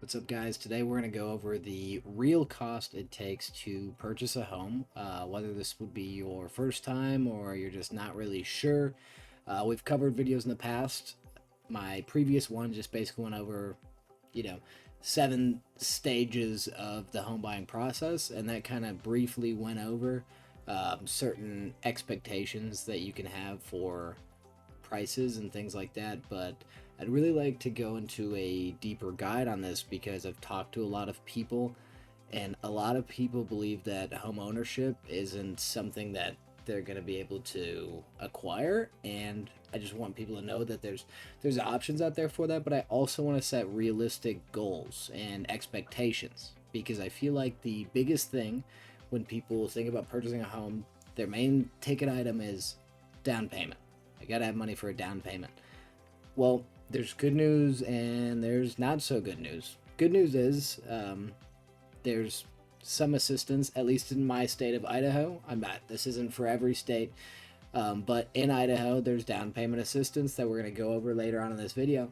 What's up, guys? Today we're going to go over the real cost it takes to purchase a home, whether this would be your first time or you're just not really sure. We've covered videos in the past. My previous one just basically went over, you know, 7 stages of the home buying process, and that kind of briefly went over certain expectations that you can have for prices and things like that. But I'd really like to go into a deeper guide on this because I've talked to a lot of people, and a lot of people believe that home ownership isn't something that they're going to be able to acquire. And I just want people to know that there's options out there for that, but I also want to set realistic goals and expectations, because I feel like the biggest thing when people think about purchasing a home, their main ticket item is down payment. I got to have money for a down payment. Well, there's good news and there's not so good news. Good news is there's some assistance, at least in my state of Idaho. This isn't for every state, but in Idaho, there's down payment assistance that we're going to go over later on in this video.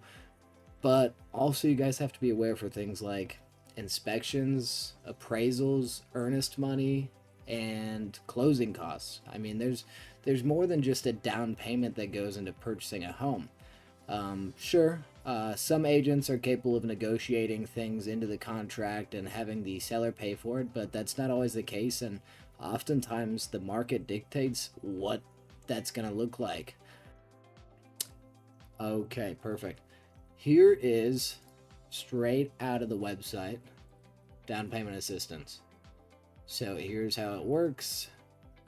But also, you guys have to be aware for things like inspections, appraisals, earnest money, and closing costs. I mean, there's more than just a down payment that goes into purchasing a home. Sure, some agents are capable of negotiating things into the contract and having the seller pay for it, but that's not always the case, and oftentimes the market dictates what that's going to look like. Okay, perfect. Here is straight out of the website down payment assistance. So here's how it works.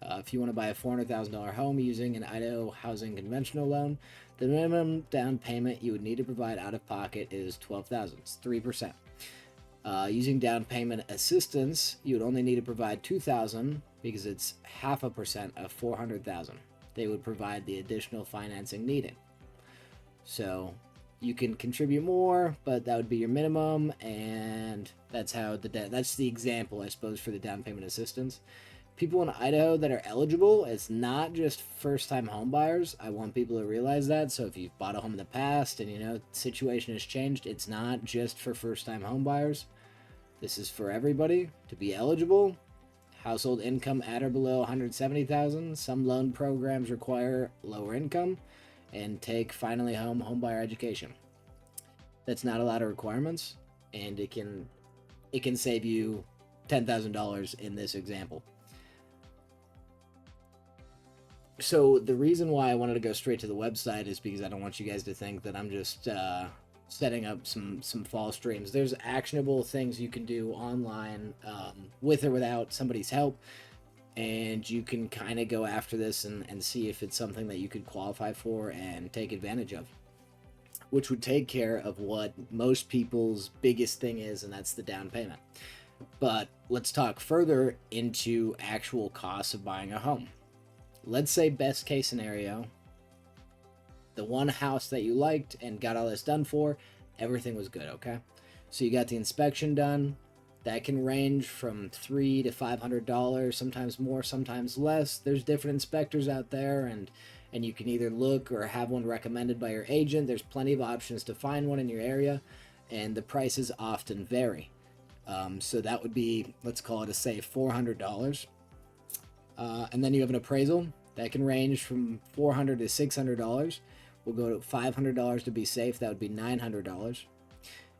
If you want to buy a $400,000 home using an Idaho housing conventional loan, the minimum down payment you would need to provide out of pocket is $12,000. It's 3%. Using down payment assistance, you would only need to provide $2,000 because it's 0.5% of $400,000. They would provide the additional financing needed. So you can contribute more, but that would be your minimum, and that's how that's the example, I suppose, for the down payment assistance. People in Idaho that are eligible, it's not just first-time home buyers. I want people to realize that. So if you've bought a home in the past and the situation has changed, it's not just for first-time home buyers. This is for everybody to be eligible. Household income at or below 170,000. Some loan programs require lower income, and take finally home buyer education. That's not a lot of requirements, and it can save you $10,000 in this example. So the reason why I wanted to go straight to the website is because I don't want you guys to think that I'm just setting up some false dreams. There's actionable things you can do online with or without somebody's help, and you can kind of go after this and see if it's something that you could qualify for and take advantage of, which would take care of what most people's biggest thing is, and that's the down payment. But let's talk further into actual costs of buying a home. Let's say best case scenario, the one house that you liked and got all this done for, everything was good, okay? So you got the inspection done. That can range from $300 to $500, sometimes more, sometimes less. There's different inspectors out there, and you can either look or have one recommended by your agent. There's plenty of options to find one in your area, and the prices often vary. So that would be, let's call it say $400. And then you have an appraisal that can range from $400 to $600. We'll go to $500 to be safe. That would be $900.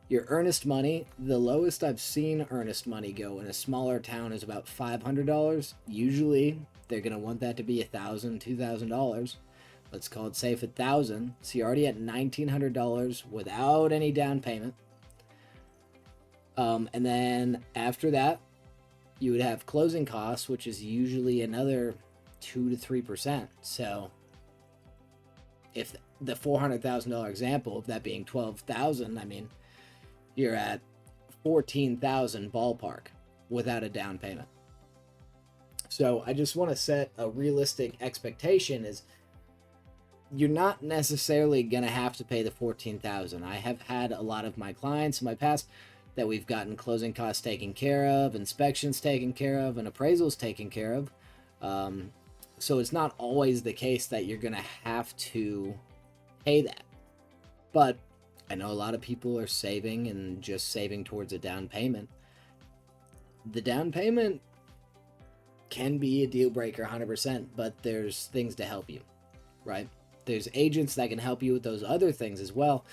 Your earnest money, the lowest I've seen earnest money go in a smaller town is about $500. Usually, they're going to want that to be $1,000, $2,000. Let's call it safe $1,000. So you're already at $1,900 without any down payment. And then after that, you would have closing costs, which is usually another 2 to 3%. So if the $400,000 example of that being $12,000, I mean, you're at $14,000 ballpark without a down payment. So I just want to set a realistic expectation is you're not necessarily going to have to pay the $14,000. I have had a lot of my clients in my past that we've gotten closing costs taken care of, inspections taken care of, and appraisals taken care of. So it's not always the case that you're going to have to pay that. But I know a lot of people are saving and just saving towards a down payment. The down payment can be a deal breaker 100%, but there's things to help you, right? There's agents that can help you with those other things as well,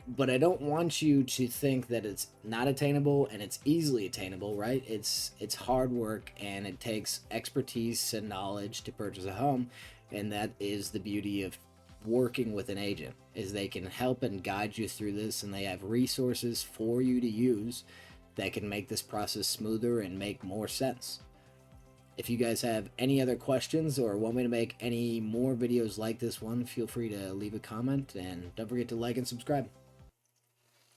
but I don't want you to think that it's not attainable, and it's easily attainable, right? It's hard work, and it takes expertise and knowledge to purchase a home, and that is the beauty of working with an agent, is they can help and guide you through this, and they have resources for you to use that can make this process smoother and make more sense. If you guys have any other questions or want me to make any more videos like this one, feel free to leave a comment, and don't forget to like and subscribe.